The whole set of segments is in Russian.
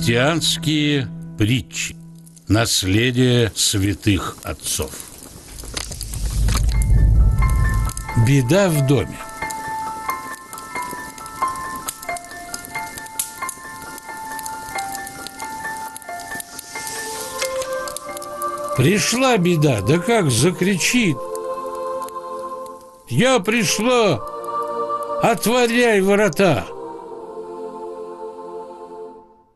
Христианские притчи. Наследие святых отцов. Беда в доме. Пришла беда, да как закричит: «Я пришла! Отворяй ворота!»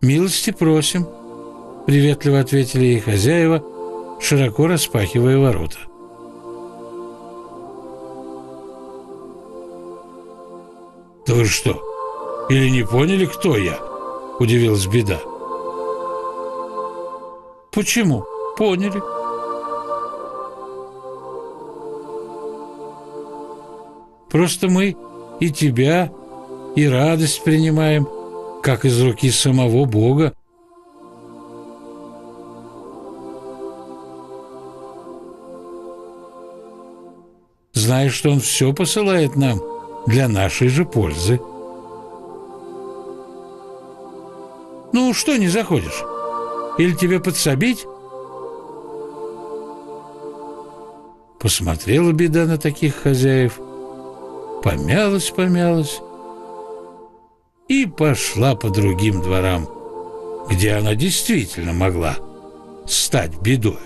«Милости просим», — приветливо ответили ей хозяева, широко распахивая ворота. «Да вы что, или не поняли, кто я?» — удивилась беда. «Почему? Поняли. Просто мы и тебя, и радость принимаем, как из руки самого Бога. Знаешь, что Он все посылает нам для нашей же пользы. Ну, что не заходишь? Или тебе подсобить?» Посмотрела беда на таких хозяев, помялась и пошла по другим дворам, где она действительно могла стать бедою.